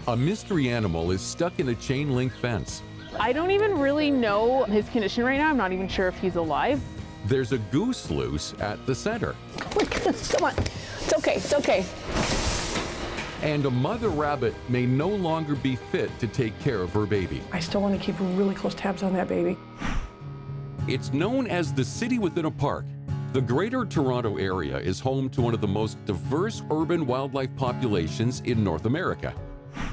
A mystery animal is stuck in a chain link fence. I don't even really know his condition right now. I'm not even sure if he's alive. There's a goose loose at the center. Come on. It's okay, it's okay. And a mother rabbit may no longer be fit to take care of her baby. I still want to keep really close tabs on that baby. It's known as the city within a park. The Greater Toronto Area is home to one of the most diverse urban wildlife populations in North America.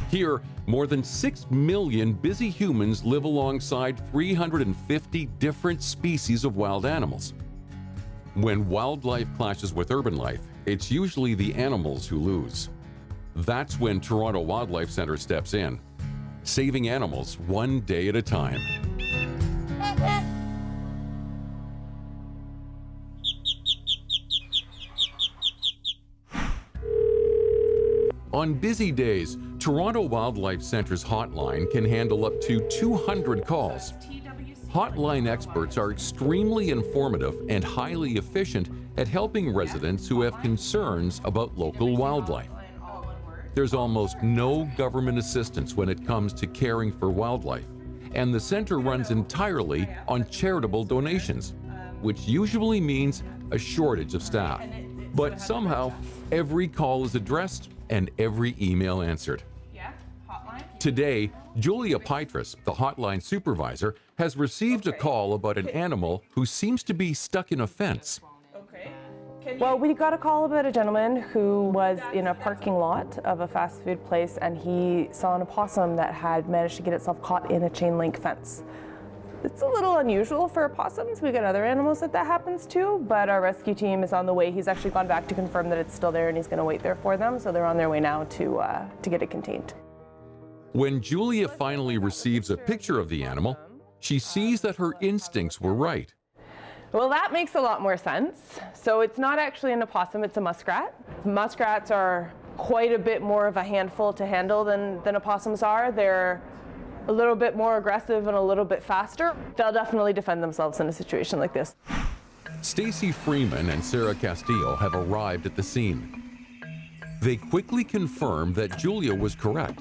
Here, more than 6 million busy humans live alongside 350 different species of wild animals. When wildlife clashes with urban life, it's usually the animals who lose. That's when Toronto Wildlife Centre steps in, saving animals one day at a time. On busy days, Toronto Wildlife Centre's hotline can handle up to 200 calls. Hotline experts are extremely informative and highly efficient at helping residents who have concerns about local wildlife. There's almost no government assistance when it comes to caring for wildlife, and the center runs entirely on charitable donations, which usually means a shortage of staff. But somehow, every call is addressed and every email answered. Today, Julia Pietrus, the hotline supervisor, has received a call about an animal who seems to be stuck in a fence. Well, we got a call about a gentleman who was in a parking lot of a fast food place, and he saw an opossum that had managed to get itself caught in a chain link fence. It's a little unusual for opossums. We got other animals that happens to, but our rescue team is on the way. He's actually gone back to confirm that it's still there, and he's going to wait there for them. So they're on their way now to get it contained. When Julia finally receives a picture of the animal, she sees that her instincts were right. Well, that makes a lot more sense. So it's not actually an opossum, it's a muskrat. Muskrats are quite a bit more of a handful to handle than opossums are. They're a little bit more aggressive and a little bit faster. They'll definitely defend themselves in a situation like this. Stacy Freeman and Sarah Castillo have arrived at the scene. They quickly confirm that Julia was correct.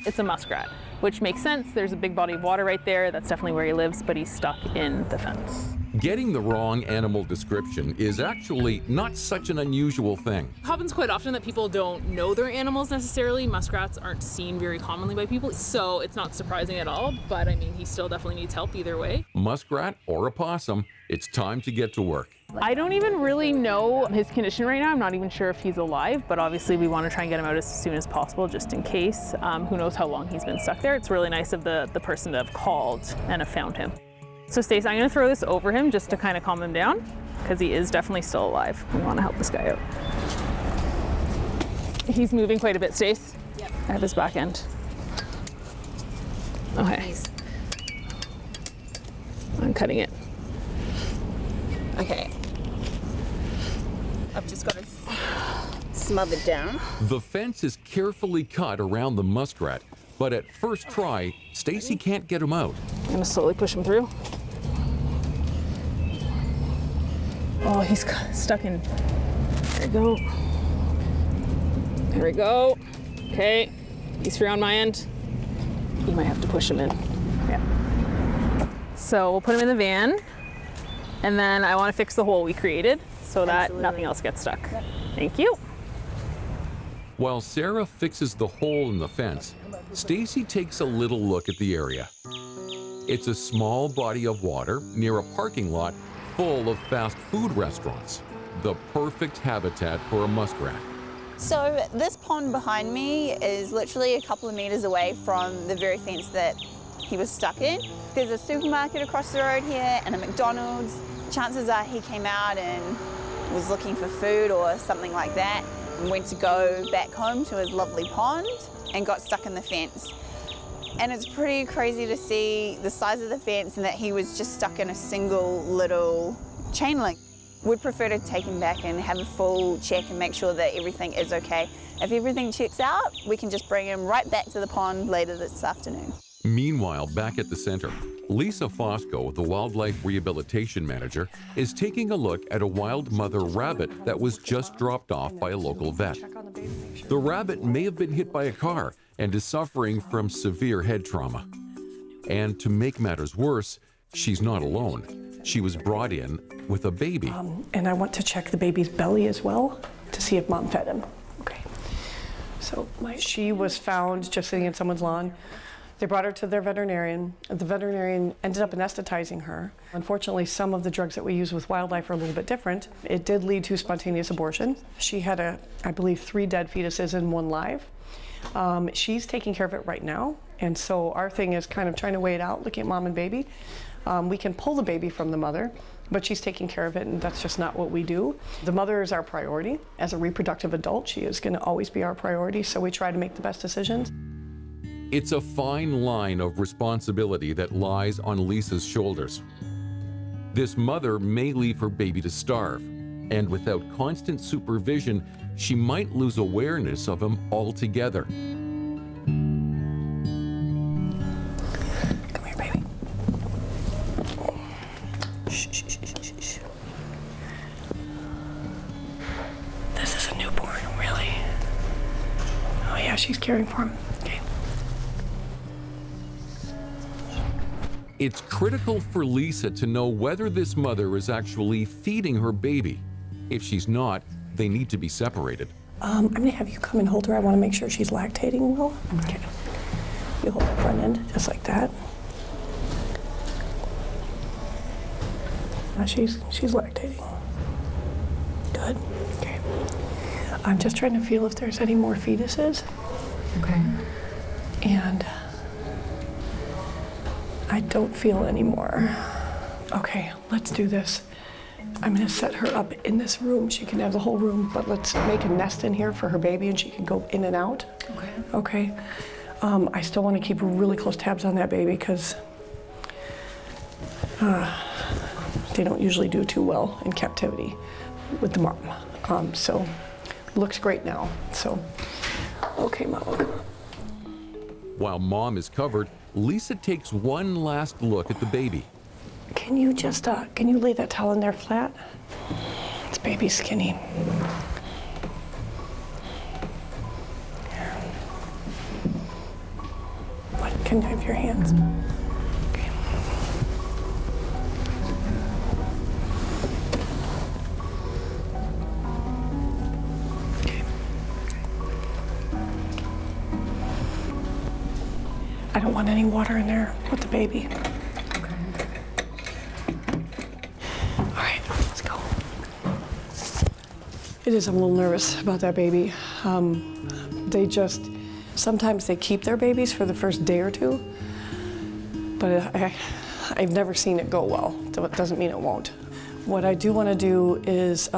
It's a muskrat, which makes sense. There's a big body of water right there. That's definitely where he lives, but he's stuck in the fence. Getting the wrong animal description is actually not such an unusual thing. It happens quite often that people don't know their animals necessarily. Muskrats aren't seen very commonly by people, so it's not surprising at all, but I mean, he still definitely needs help either way. Muskrat or opossum, it's time to get to work. I don't even really know his condition right now. I'm not even sure if he's alive, but obviously we want to try and get him out as soon as possible, just in case. Who knows how long he's been stuck there. It's really nice of the person to have called and have found him. So Stace, I'm going to throw this over him just to kind of calm him down, because he is definitely still alive. We want to help this guy out. He's moving quite a bit, Stace. Yep. I have his back end. Okay. Nice. I'm cutting it. Okay. I've just got to smother it down. The fence is carefully cut around the muskrat, but at first try, Stacy can't get him out. I'm going to slowly push him through. Oh, he's stuck in. There we go. There we go. Okay, he's free on my end. You might have to push him in. Yeah. So we'll put him in the van, and then I want to fix the hole we created so that nothing else gets stuck. Yep. Thank you. While Sarah fixes the hole in the fence, Stacy takes a little look at the area. It's a small body of water near a parking lot full of fast food restaurants, the perfect habitat for a muskrat. So this pond behind me is literally a couple of meters away from the very fence that he was stuck in. There's a supermarket across the road here and a McDonald's. Chances are he came out and was looking for food or something like that and went to go back home to his lovely pond and got stuck in the fence. And it's pretty crazy to see the size of the fence and that he was just stuck in a single little chain link. We'd prefer to take him back and have a full check and make sure that everything is okay. If everything checks out, we can just bring him right back to the pond later this afternoon. Meanwhile, back at the center, Lisa Fosco, the wildlife rehabilitation manager, is taking a look at a wild mother rabbit that was just dropped off by a local vet. The rabbit may have been hit by a car and is suffering from severe head trauma. And to make matters worse, she's not alone. She was brought in with a baby. And I want to check the baby's belly as well to see if mom fed him. Okay. So she was found just sitting in someone's lawn. They brought her to their veterinarian. The veterinarian ended up anesthetizing her. Unfortunately, some of the drugs that we use with wildlife are a little bit different. It did lead to spontaneous abortion. She had, I believe, 3 dead fetuses and 1 live. She's taking care of it right now. And so our thing is kind of trying to weigh it out, looking at mom and baby. We can pull the baby from the mother, but she's taking care of it, and that's just not what we do. The mother is our priority. As a reproductive adult, she is going to always be our priority, so we try to make the best decisions. It's a fine line of responsibility that lies on Lisa's shoulders. This mother may leave her baby to starve, and without constant supervision, she might lose awareness of him altogether. Come here, baby. Shh, shh, shh, shh, shh. This is a newborn, really? Oh yeah, she's caring for him. Okay. It's critical for Lisa to know whether this mother is actually feeding her baby. If she's not, they need to be separated. I'm gonna have you come and hold her. I wanna make sure she's lactating well. Okay. You hold the front end, just like that. Now she's lactating. Good, okay. I'm just trying to feel if there's any more fetuses. Okay. And I don't feel any more. Okay, let's do this. I'm gonna set her up in this room. She can have the whole room, but let's make a nest in here for her baby and she can go in and out. Okay. Okay. I still wanna keep really close tabs on that baby because they don't usually do too well in captivity with the mom. So, looks great now, so. Okay, Mom. While mom is covered, Lisa takes one last look at the baby. Can you just, can you lay that towel in there flat? This baby's skinny. What, can you have your hands? Okay. Okay. I don't want any water in there with the baby. It is, I'm a little nervous about that baby. Sometimes they keep their babies for the first day or two, but I've never seen it go well. It doesn't mean it won't. What I do want to do is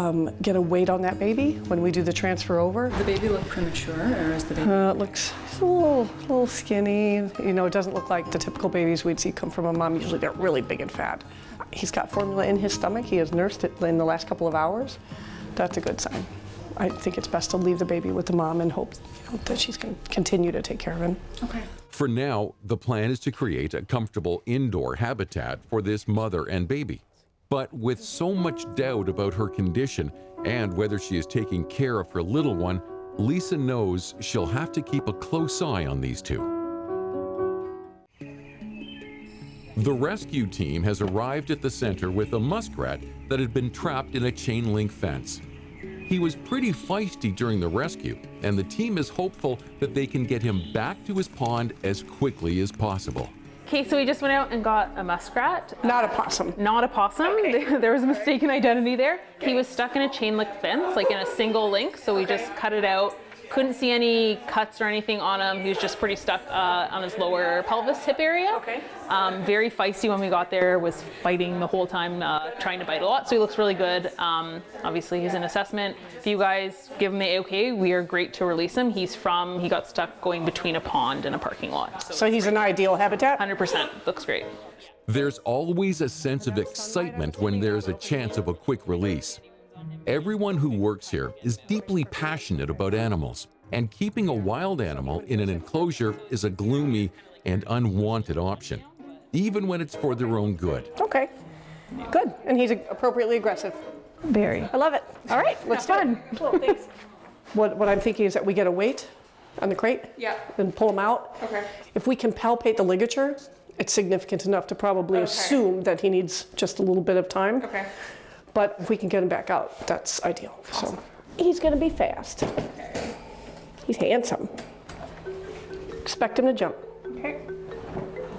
get a weight on that baby when we do the transfer over. Does the baby look premature, or is the baby? It looks a little skinny. You know, it doesn't look like the typical babies we'd see come from a mom. Usually they're really big and fat. He's got formula in his stomach. He has nursed it in the last couple of hours. That's a good sign. I think it's best to leave the baby with the mom and hope that she's going to continue to take care of him. Okay. For now, the plan is to create a comfortable indoor habitat for this mother and baby. But with so much doubt about her condition and whether she is taking care of her little one, Lisa knows she'll have to keep a close eye on these two. The rescue team has arrived at the center with a muskrat that had been trapped in a chain link fence. He was pretty feisty during the rescue, and the team is hopeful that they can get him back to his pond as quickly as possible. Okay, so we just went out and got a muskrat. Not a possum. Not a possum. Okay. There was a mistaken identity there. Okay. He was stuck in a chain link fence, like in a single link, so we just cut it out. Couldn't see any cuts or anything on him. He was just pretty stuck on his lower pelvis hip area. Okay. Very feisty when we got there, was fighting the whole time, trying to bite a lot, so he looks really good. Obviously he's in assessment. If you guys give him the okay, we are great to release him. He got stuck going between a pond and a parking lot. So he's an ideal habitat? 100%, looks great. There's always a sense of excitement when there's a chance of a quick release. Everyone who works here is deeply passionate about animals, and keeping a wild animal in an enclosure is a gloomy and unwanted option, even when it's for their own good. Okay, good. And he's appropriately aggressive. Very. I love it. All right, let's do it. Cool, thanks. What I'm thinking is that we get a weight on the crate. Yeah. And pull him out. Okay. If we can palpate the ligature, it's significant enough to probably assume that he needs just a little bit of time. Okay. But if we can get him back out, that's ideal. Awesome. So he's going to be fast. He's handsome. Expect him to jump. Okay.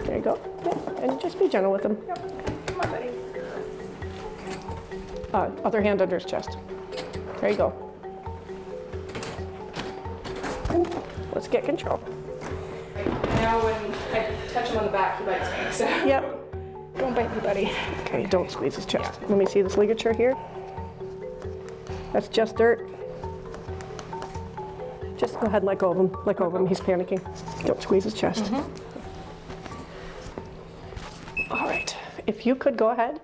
There you go. Yeah. And just be gentle with him. Yep. Come on, buddy. Other hand under his chest. There you go. Let's get control. Now when I touch him on the back, he bites me. So Yep. don't bite me, buddy. Okay, don't squeeze his chest. Let me see this ligature here. That's just dirt. Just go ahead and let go of him. Let go of him. He's panicking. Don't squeeze his chest. All right. If you could go ahead.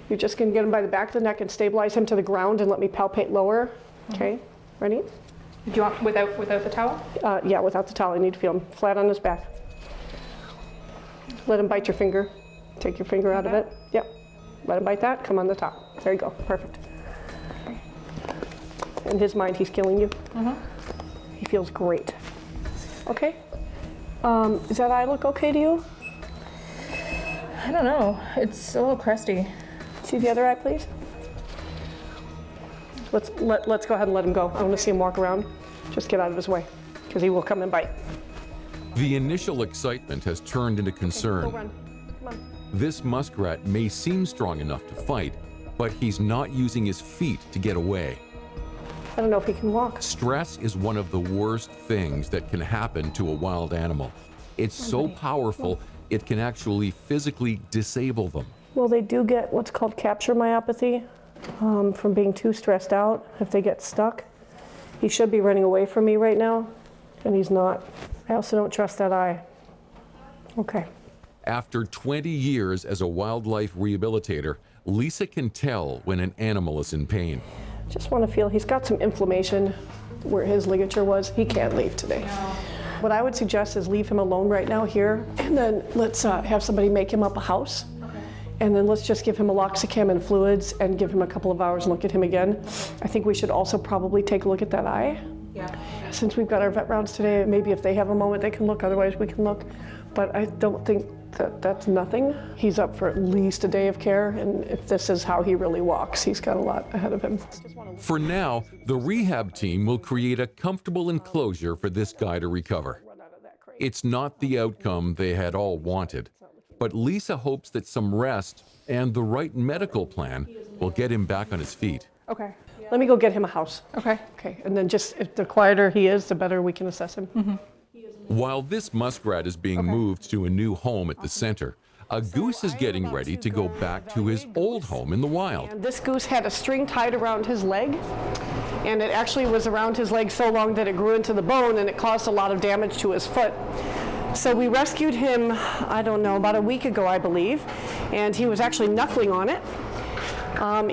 You're just going to get him by the back of the neck and stabilize him to the ground and let me palpate lower. Okay. Ready? Do you want without the towel? Yeah, without the towel. I need to feel him flat on his back. Let him bite your finger. Take your finger out of it. Yep. Let him bite that. Come on the top. There you go. Perfect. In his mind, he's killing you. He feels great. Okay. Does that eye look okay to you? I don't know. It's a little crusty. See the other eye, please. Let's go ahead and let him go. I want to see him walk around. Just get out of his way, because he will come and bite. The initial excitement has turned into Go concern. run. Come on. This muskrat may seem strong enough to fight, but he's not using his feet to get away. I don't know if he can walk. Stress is one of the worst things that can happen to a wild animal. It's so powerful, it can actually physically disable them. Well, they do get what's called capture myopathy from being too stressed out. If they get stuck, he should be running away from me right now, and he's not. I also don't trust that eye. Okay. After 20 years as a wildlife rehabilitator, Lisa can tell when an animal is in pain. Just want to feel he's got some inflammation where his ligature was. He can't leave today. What I would suggest is leave him alone right now here, and then let's have somebody make him up a house. And then let's just give him meloxicam and fluids and give him a couple of hours and look at him again. I think we should also probably take a look at that eye. Yeah. Since we've got our vet rounds today, maybe if they have a moment they can look, otherwise we can look. But I don't think that that's nothing. He's up for at least a day of care, and if this is how he really walks, he's got a lot ahead of him. For now, the rehab team will create a comfortable enclosure for this guy to recover. It's not the outcome they had all wanted, but Lisa hopes that some rest and the right medical plan will get him back on his feet. Okay. Let me go get him a house. Okay. Okay, and then just, if the quieter he is, the better we can assess him. While this muskrat is being moved to a new home at the center, a goose is getting ready to go back to his old home in the wild. And this goose had a string tied around his leg, and it actually was around his leg so long that it grew into the bone and it caused a lot of damage to his foot. So we rescued him, I don't know, about a week ago, I believe, and he was actually knuckling on it.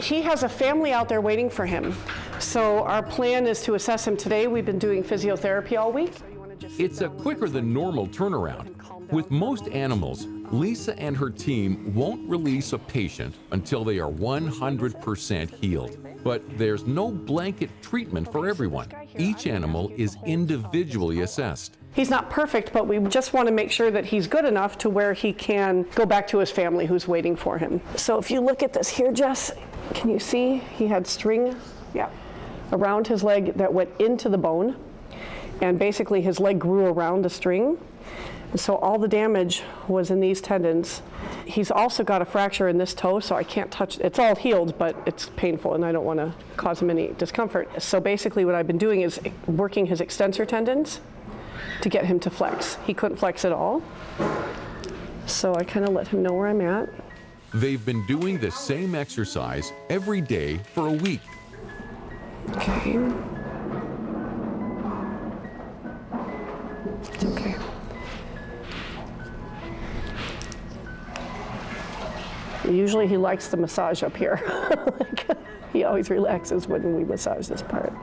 He has a family out there waiting for him. So our plan is to assess him today. We've been doing physiotherapy all week. It's a quicker than normal turnaround. With most animals, Lisa and her team won't release a patient until they are 100% healed. But there's no blanket treatment for everyone. Each animal is individually assessed. He's not perfect, but we just want to make sure that he's good enough to where he can go back to his family who's waiting for him. So if you look at this here, Jess, can you see he had string around his leg that went into the bone, and basically his leg grew around the string. And so all the damage was in these tendons. He's also got a fracture in this toe, so I can't touch it. It's all healed, but it's painful, and I don't want to cause him any discomfort. So basically what I've been doing is working his extensor tendons to get him to flex. He couldn't flex at all, so I kind of let him know where I'm at. They've been doing the same exercise every day for a week. Okay. It's okay. Usually he likes the massage up here. He always relaxes when we massage this part.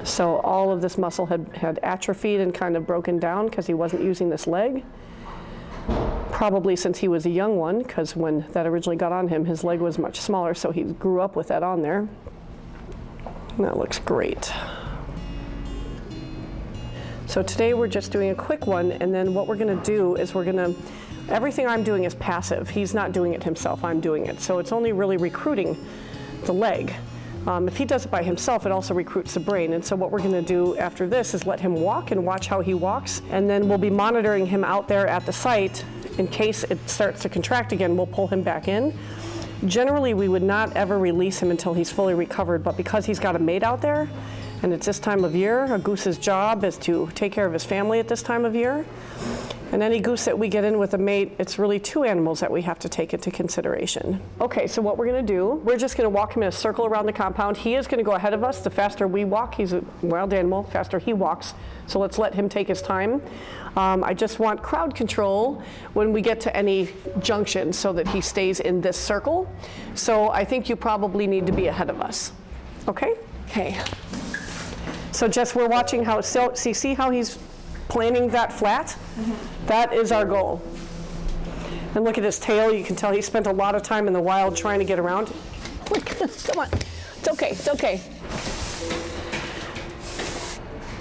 So all of this muscle had atrophied and kind of broken down because he wasn't using this leg. Probably since he was a young one, because when that originally got on him, his leg was much smaller, so he grew up with that on there. And that looks great. So today we're just doing a quick one, and then what we're gonna do is everything I'm doing is passive. He's not doing it himself, I'm doing it. So it's only really recruiting the leg. If he does it by himself, it also recruits the brain. And so what we're gonna do after this is let him walk and watch how he walks, and then we'll be monitoring him out there at the site. In case it starts to contract again, we'll pull him back in. Generally, we would not ever release him until he's fully recovered, but because he's got a mate out there, and it's this time of year, a goose's job is to take care of his family at this time of year. And any goose that we get in with a mate, it's really 2 animals that we have to take into consideration. Okay, so what we're gonna do, we're just gonna walk him in a circle around the compound. He is gonna go ahead of us. The faster we walk, he's a wild animal, faster he walks. So let's let him take his time. I just want crowd control when we get to any junction so that he stays in this circle. So I think you probably need to be ahead of us. Okay? Okay. So Jess, we're watching how, see how he's planning that flat? That is our goal. And look at his tail. You can tell he spent a lot of time in the wild trying to get around. Come on. It's okay. It's okay.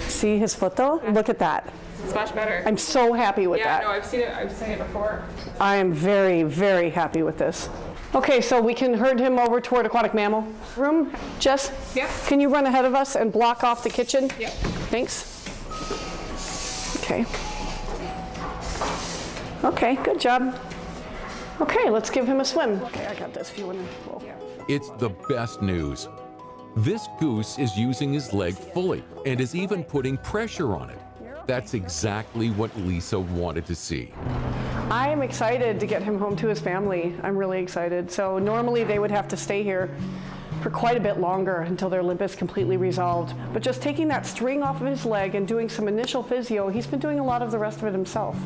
See his foot though? Look at that. It's much better. I'm so happy with that. Yeah, no, I've seen it before. I am very, very happy with this. Okay, so we can herd him over toward aquatic mammal room. Jess? Yep. Can you run ahead of us and block off the kitchen? Yep. Thanks. Okay. Okay, good job. Okay, let's give him a swim. Okay, I got this if you want to. It's the best news. This goose is using his leg fully and is even putting pressure on it. That's exactly what Lisa wanted to see. I am excited to get him home to his family. I'm really excited. So normally they would have to stay here for quite a bit longer until their limp is completely resolved. But just taking that string off of his leg and doing some initial physio, he's been doing a lot of the rest of it himself.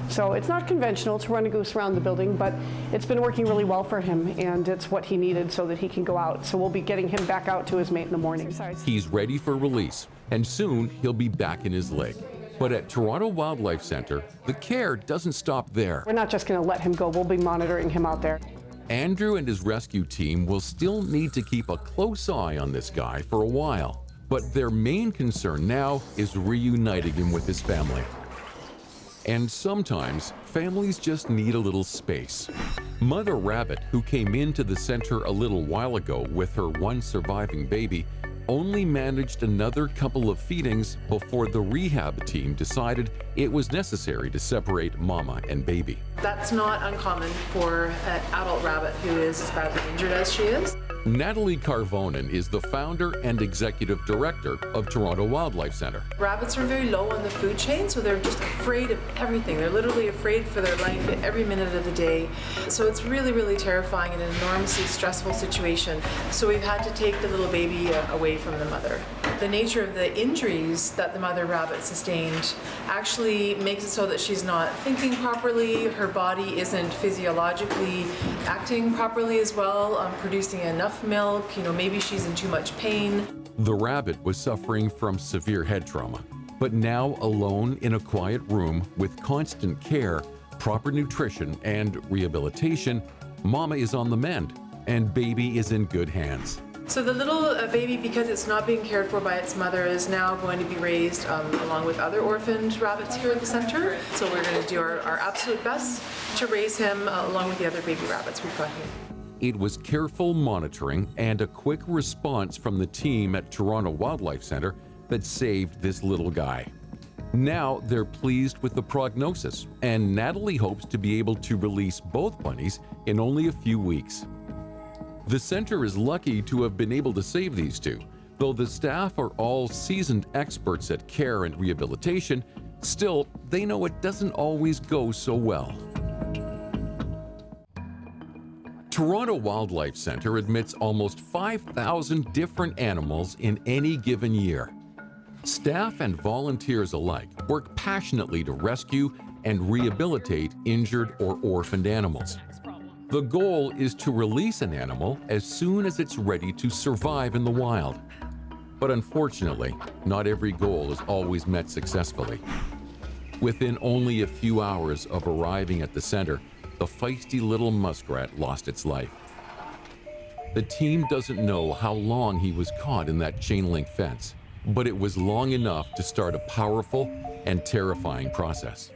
So it's not conventional to run a goose around the building, but it's been working really well for him, and it's what he needed so that he can go out. So we'll be getting him back out to his mate in the morning. He's ready for release, and soon he'll be back in his leg. But at Toronto Wildlife Center, the care doesn't stop there. We're not just going to let him go. We'll be monitoring him out there. Andrew and his rescue team will still need to keep a close eye on this guy for a while. But their main concern now is reuniting him with his family. And sometimes, families just need a little space. Mother Rabbit, who came into the center a little while ago with her one surviving baby, only managed another couple of feedings before the rehab team decided it was necessary to separate mama and baby. That's not uncommon for an adult rabbit who is as badly injured as she is. Natalie Carvonen is the founder and executive director of Toronto Wildlife Center. Rabbits are very low on the food chain, so they're just afraid of everything. They're literally afraid for their life every minute of the day. So it's really, really terrifying and an enormously stressful situation. So we've had to take the little baby away from the mother. The nature of the injuries that the mother rabbit sustained actually makes it so that she's not thinking properly, her body isn't physiologically acting properly as well, producing enough milk, maybe she's in too much pain. The rabbit was suffering from severe head trauma, but now alone in a quiet room with constant care, proper nutrition, and rehabilitation, mama is on the mend and baby is in good hands. So the little baby, because it's not being cared for by its mother, is now going to be raised along with other orphaned rabbits here at the center. So we're going to do our absolute best to raise him along with the other baby rabbits we've got here. It was careful monitoring and a quick response from the team at Toronto Wildlife Center that saved this little guy. Now they're pleased with the prognosis, and Natalie hopes to be able to release both bunnies in only a few weeks. The center is lucky to have been able to save these two. Though the staff are all seasoned experts at care and rehabilitation, still, they know it doesn't always go so well. Toronto Wildlife Center admits almost 5,000 different animals in any given year. Staff and volunteers alike work passionately to rescue and rehabilitate injured or orphaned animals. The goal is to release an animal as soon as it's ready to survive in the wild. But unfortunately, not every goal is always met successfully. Within only a few hours of arriving at the center, the feisty little muskrat lost its life. The team doesn't know how long he was caught in that chain link fence, but it was long enough to start a powerful and terrifying process.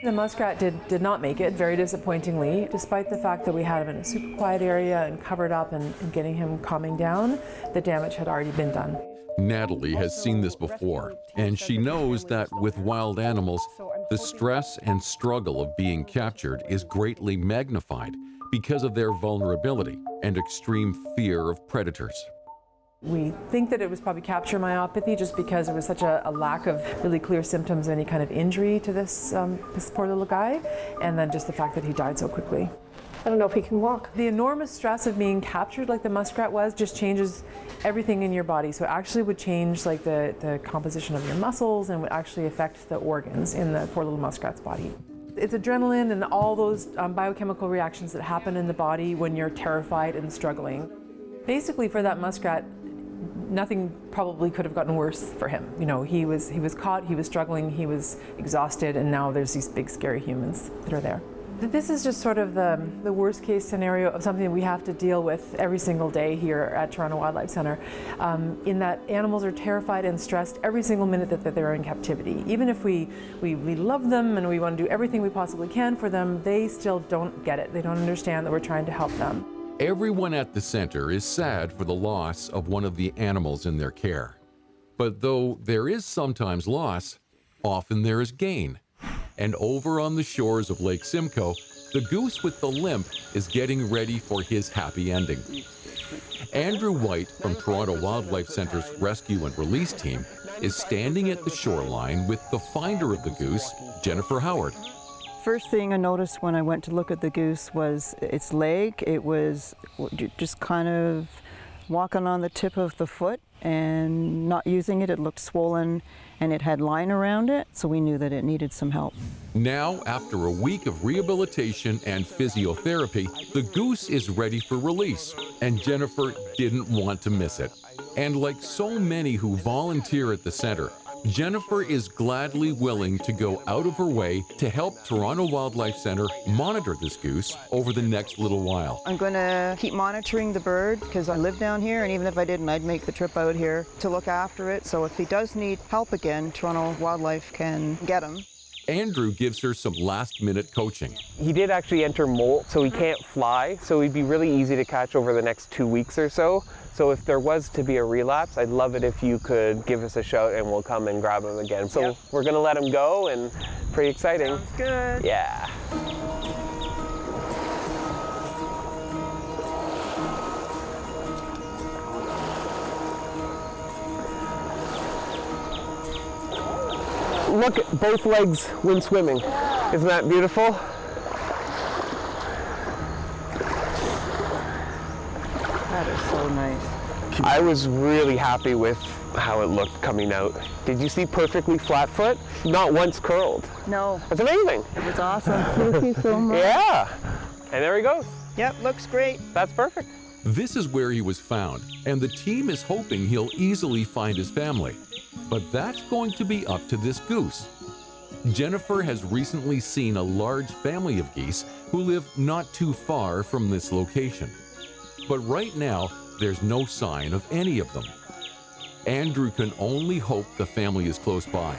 The muskrat did not make it, very disappointingly. Despite the fact that we had him in a super quiet area and covered up and getting him calming down, the damage had already been done. Natalie has seen this before, and she knows that with wild animals, the stress and struggle of being captured is greatly magnified because of their vulnerability and extreme fear of predators. We think that it was probably capture myopathy just because there was such a lack of really clear symptoms of any kind of injury to this poor little guy, and then just the fact that he died so quickly. I don't know if he can walk. The enormous stress of being captured like the muskrat was just changes everything in your body. So it actually would change like the composition of your muscles and would actually affect the organs in the poor little muskrat's body. It's adrenaline and all those biochemical reactions that happen in the body when you're terrified and struggling. Basically for that muskrat, nothing probably could have gotten worse for him. You know, he was caught, he was struggling, he was exhausted, and now there's these big scary humans that are there. This is just sort of the worst case scenario of something we have to deal with every single day here at Toronto Wildlife Centre, in that animals are terrified and stressed every single minute that they're in captivity. Even if we love them and we want to do everything we possibly can for them, they still don't get it. They don't understand that we're trying to help them. Everyone at the center is sad for the loss of one of the animals in their care. But though there is sometimes loss, often there is gain. And over on the shores of Lake Simcoe, the goose with the limp is getting ready for his happy ending. Andrew White from Toronto Wildlife Centre's Rescue and Release Team is standing at the shoreline with the finder of the goose, Jennifer Howard. First thing I noticed when I went to look at the goose was its leg. It was just kind of walking on the tip of the foot and not using it. It looked swollen and it had line around it, so we knew that it needed some help. Now, after a week of rehabilitation and physiotherapy, the goose is ready for release, and Jennifer didn't want to miss it. And like so many who volunteer at the center, Jennifer is gladly willing to go out of her way to help Toronto Wildlife Centre monitor this goose over the next little while. I'm going to keep monitoring the bird because I live down here, and even if I didn't, I'd make the trip out here to look after it. So if he does need help again, Toronto Wildlife can get him. Andrew gives her some last-minute coaching. He did actually enter molt, so he can't fly, so he'd be really easy to catch over the next 2 weeks or so. So if there was to be a relapse, I'd love it if you could give us a shout and we'll come and grab him again. So We're gonna let him go, and pretty exciting. Sounds good. Yeah. Look, both legs when swimming. Isn't that beautiful? That is so nice. I was really happy with how it looked coming out. Did you see perfectly flat foot? Not once curled. No. That's amazing. It was awesome. Thank you so much. Yeah. And there he goes. Yep, looks great. That's perfect. This is where he was found, and the team is hoping he'll easily find his family. But that's going to be up to this goose. Jennifer has recently seen a large family of geese who live not too far from this location. But right now, there's no sign of any of them. Andrew can only hope the family is close by.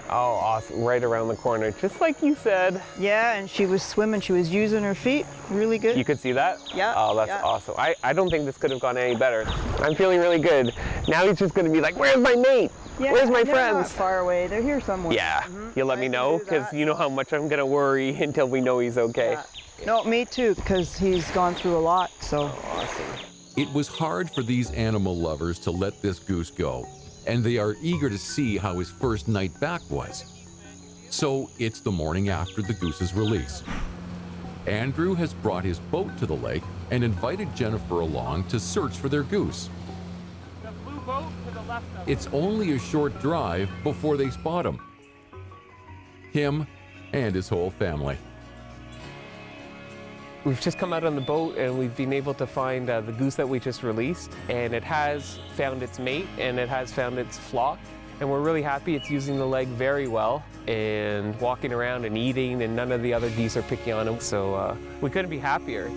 Oh, awesome. Right around the corner, just like you said. Yeah, and she was swimming. She was using her feet. Really good. You could see that? Yeah. Oh, that's yeah. awesome. I don't think this could have gone any better. I'm feeling really good. Now he's just going to be like, where's my mate? Yeah, where's my they're friends? not far away. They're here somewhere. Yeah. You'll let me I know? can do Because that. you know how much I'm going to worry until we know he's okay. Yeah. No, me too, because he's gone through a lot, so. Awesome. It was hard for these animal lovers to let this goose go, and they are eager to see how his first night back was. So it's the morning after the goose's release. Andrew has brought his boat to the lake and invited Jennifer along to search for their goose. The blue boat to the left of It's only a short drive before they spot him and his whole family. We've just come out on the boat and we've been able to find the goose that we just released, and it has found its mate and it has found its flock, and we're really happy. It's using the leg very well and walking around and eating, and none of the other geese are picking on him, so we couldn't be happier.